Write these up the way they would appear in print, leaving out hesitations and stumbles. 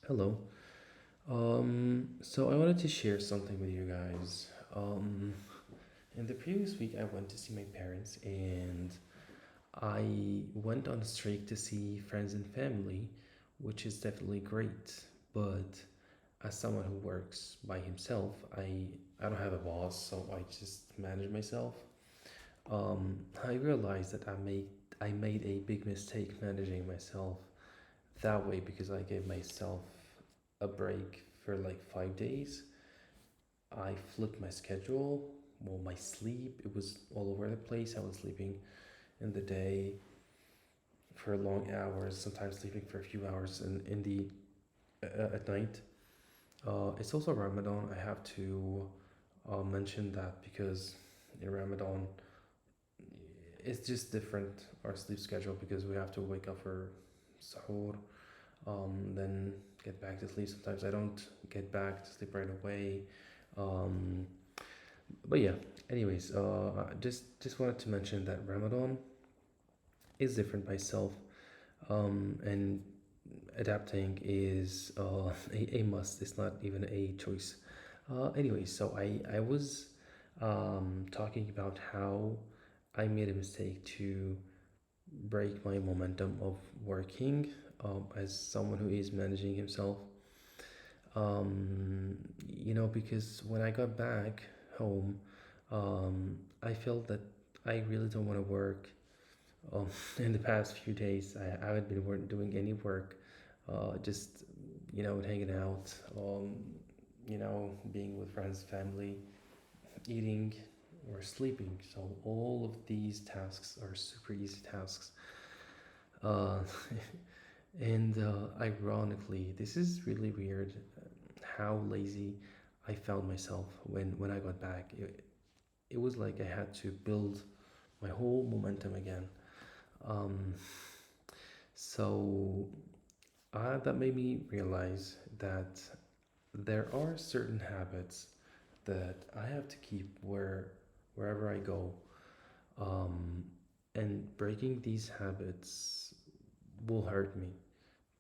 Hello. So I wanted to share something with you guys. In the previous week, I went to see my parents and I went on a streak to see friends and family, which is definitely great. But as someone who works by himself, I don't have a boss, so I just manage myself. I realized that I made a big mistake managing myself that way because I gave myself a break for like 5 days. I flipped my schedule. Well, my sleep, it was all over the place. I was sleeping in the day for long hours, sometimes sleeping for a few hours in the at night. It's also Ramadan. I have to mention that because in Ramadan it's just different our sleep schedule because we have to wake up for sahur, then get back to sleep. Sometimes I don't get back to sleep right away. Um, but yeah, anyways, just wanted to mention that Ramadan is different by itself, and adapting is a must. It's not even a choice. Anyways, so I was talking about how I made a mistake to break my momentum of working as someone who is managing himself. Because when I got back home, I felt that I really don't want to work. In the past few days, I haven't been doing any work, just, hanging out, being with friends, family, eating, or sleeping. So all of these tasks are super easy tasks. Uh, and Ironically, this is really weird how lazy I found myself when I got back. It was like I had to build my whole momentum again. Um, so that made me realize that there are certain habits that I have to keep wherever I go. Um, and breaking these habits will hurt me,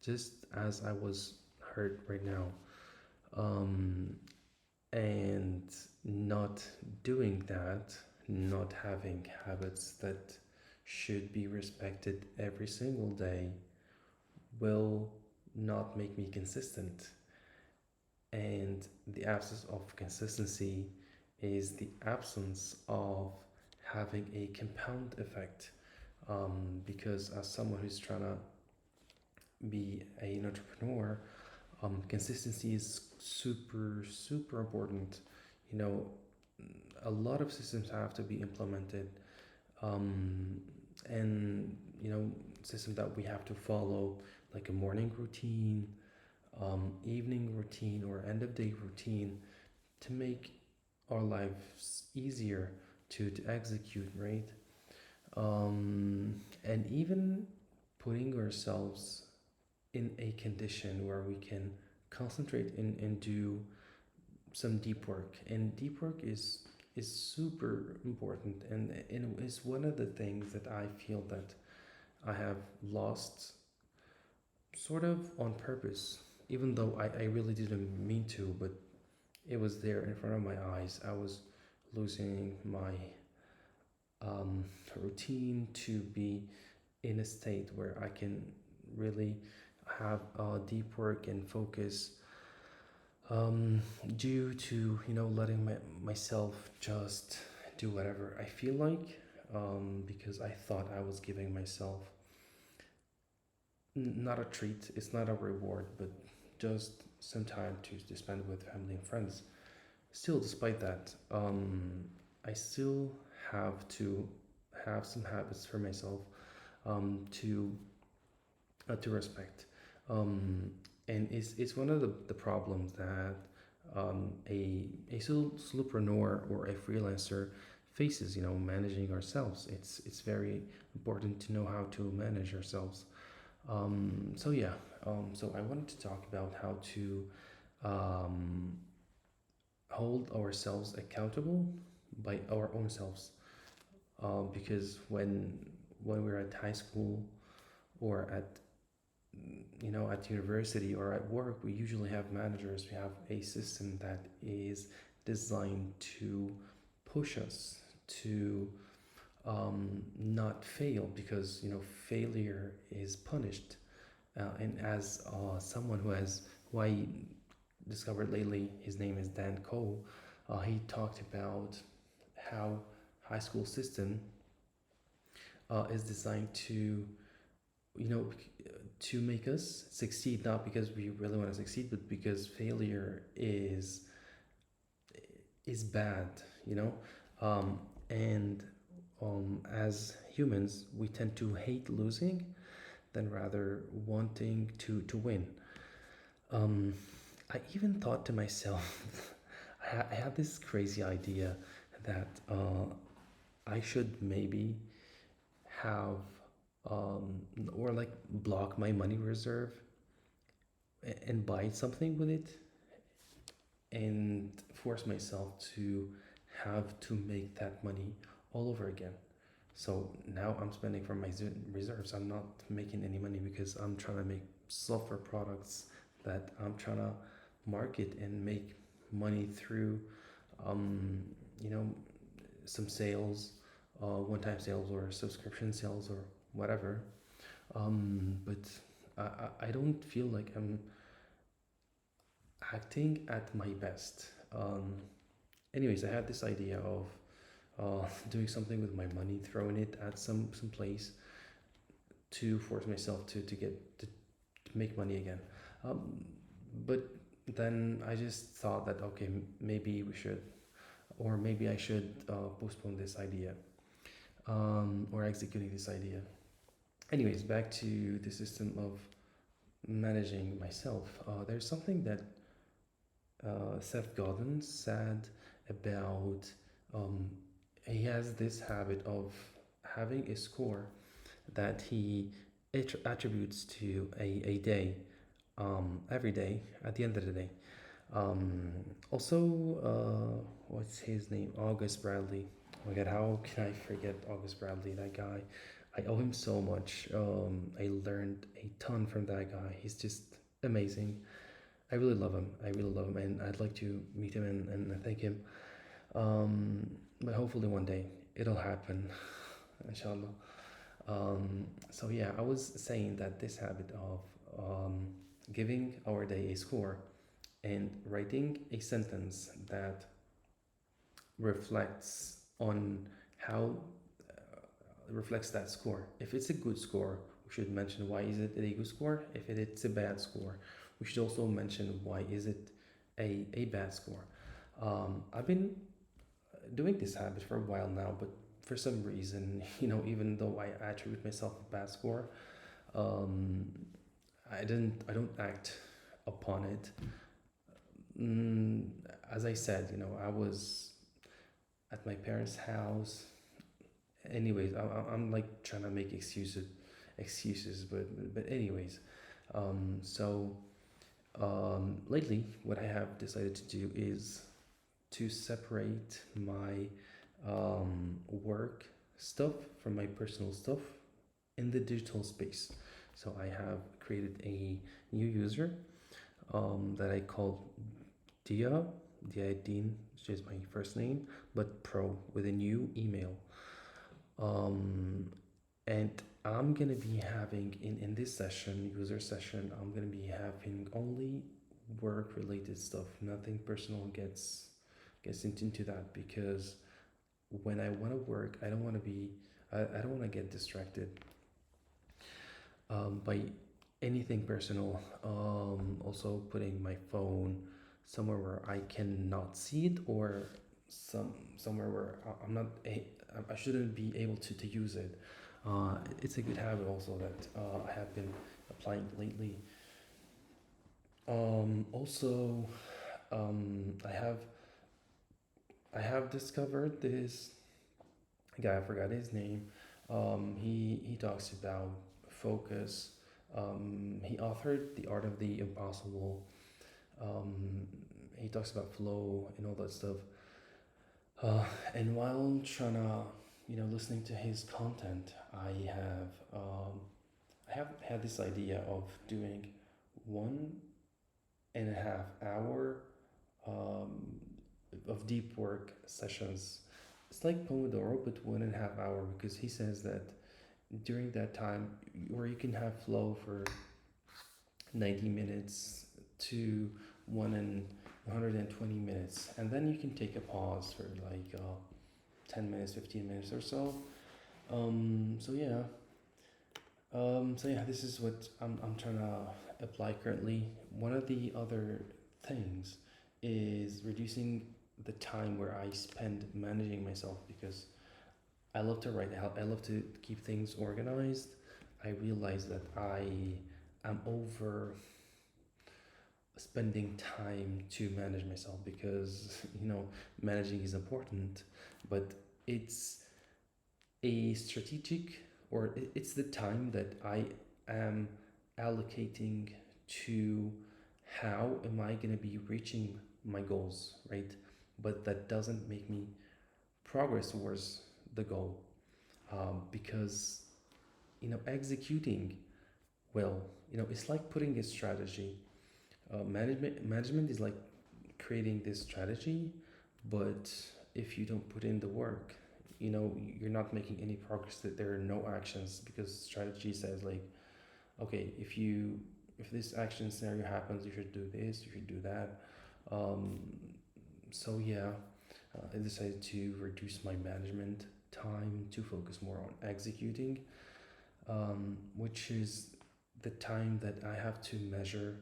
just as I was hurt right now. Um, and not doing that, not having habits that should be respected every single day, will not make me consistent. And the absence of consistency is the absence of having a compound effect. Because as someone who's trying to be an entrepreneur, consistency is super, super important. You know, a lot of systems have to be implemented, um, and systems that we have to follow, like a morning routine, evening routine, or end of day routine, to make our lives easier to execute, right? And even putting ourselves in a condition where we can concentrate and do some deep work. And deep work is super important, and it's one of the things that I feel that I have lost sort of on purpose, even though I really didn't mean to, but it was there in front of my eyes. I was losing my um, routine to be in a state where I can really have deep work and focus, um, due to letting myself just do whatever I feel like, because I thought I was giving myself not a treat, it's not a reward, but just some time to spend with family and friends. Still, despite that, I still have to have some habits for myself, to respect. Um, and it's one of the problems that a solopreneur or a freelancer faces. Managing ourselves. It's very important to know how to manage ourselves. So yeah. So I wanted to talk about how to um, hold ourselves accountable by our own selves. Because when we're at high school or at at university or at work, we usually have managers. We have a system that is designed to push us to not fail, because failure is punished. And as someone who I discovered lately, his name is Dan Cole. He talked about how high school system is designed to you know to make us succeed, not because we really want to succeed, but because failure is bad, you know. And as humans, we tend to hate losing than rather wanting to win. um, I even thought to myself, I had this crazy idea that I should maybe have or like block my money reserve and buy something with it, and force myself to have to make that money all over again. So now I'm spending from my reserves. I'm not making any money because I'm trying to make software products that I'm trying to market and make money through, um, you know, some sales, one-time sales or subscription sales or whatever. But I don't feel like I'm acting at my best. Anyways, I had this idea of doing something with my money, throwing it at some place to force myself to make money again. Um, but then I just thought that okay, maybe we should, or maybe I should postpone this idea, or executing this idea. Anyways, back to the system of managing myself. There's something that Seth Godin said about um, he has this habit of having a score that he attributes to a day, every day at the end of the day. Um, Also, what's his name? August Bradley. Oh my God, how can I forget August Bradley? That guy, I owe him so much. I learned a ton from that guy. He's just amazing. I really love him. I really love him, and I'd like to meet him and thank him. But hopefully one day it'll happen, inshallah. So yeah, I was saying that this habit of giving our day a score and writing a sentence that reflects on how reflects that score. If it's a good score, we should mention why is it a good score. If it's a bad score, we should also mention why is it a bad score. I've been doing this habit for a while now, but for some reason, even though I attribute myself a bad score, um, I don't act upon it. Mm, as I said, I was at my parents' house. Anyways, I'm like trying to make excuses, but anyways, so lately, what I have decided to do is to separate my work stuff from my personal stuff in the digital space. So I have created a new user that I call Dia, Dean, which is my first name, but Pro with a new email. Um, and I'm gonna be having in this session, user session, I'm gonna be having only work related stuff. Nothing personal gets into that, because when I want to work, I don't want to be I don't want to get distracted by anything personal. Also putting my phone somewhere where I cannot see it, or somewhere where I'm not I shouldn't be able to use it. It's a good habit also that I have been applying lately. Also, I have discovered this guy. I forgot his name. He talks about focus. He authored The Art of the Impossible. Um, he talks about flow and all that stuff. And while trying to, listening to his content, I have had this idea of doing 1.5 hour um, of deep work sessions. It's like Pomodoro, but 1.5 hour, because he says that during that time, where you can have flow for 90 minutes to 120 minutes, and then you can take a pause for like 10 minutes, 15 minutes or so. So yeah, this is what I'm trying to apply currently. One of the other things is reducing the time where I spend managing myself, because I love to write out. I love to keep things organized. I realize that I am over spending time to manage myself, because managing is important, but it's a strategic, or it's the time that I am allocating to how am I going to be reaching my goals, right? But that doesn't make me progress towards the goal, because executing well, it's like putting a strategy. Management is like creating this strategy, but if you don't put in the work, you're not making any progress. That there are no actions, because strategy says like, okay, if this action scenario happens, you should do this, you should do that. um, so yeah, I decided to reduce my management time to focus more on executing, which is the time that I have to measure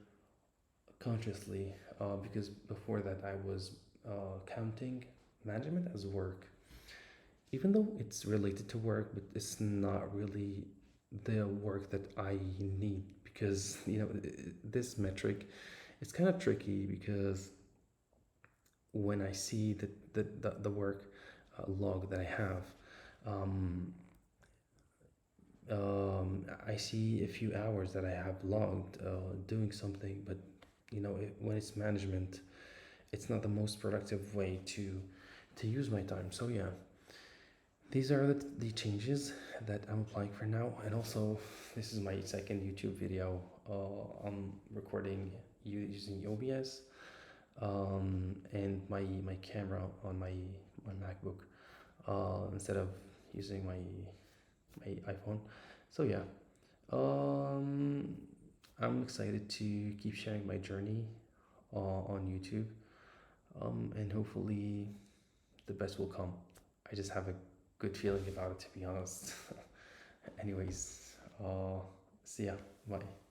consciously, because before that I was counting management as work, even though it's related to work, but it's not really the work that I need, because this metric, it's kind of tricky, because when I see the work log that I have, um, I see a few hours that I have logged doing something, but when it's management, it's not the most productive way to use my time. So yeah, these are the changes that I'm applying for now. And also, this is my second YouTube video. I'm recording using OBS, and my camera on my MacBook, instead of using my iPhone. So yeah, um, I'm excited to keep sharing my journey on YouTube, and hopefully the best will come. I just have a good feeling about it, to be honest. Anyways, see ya. Bye.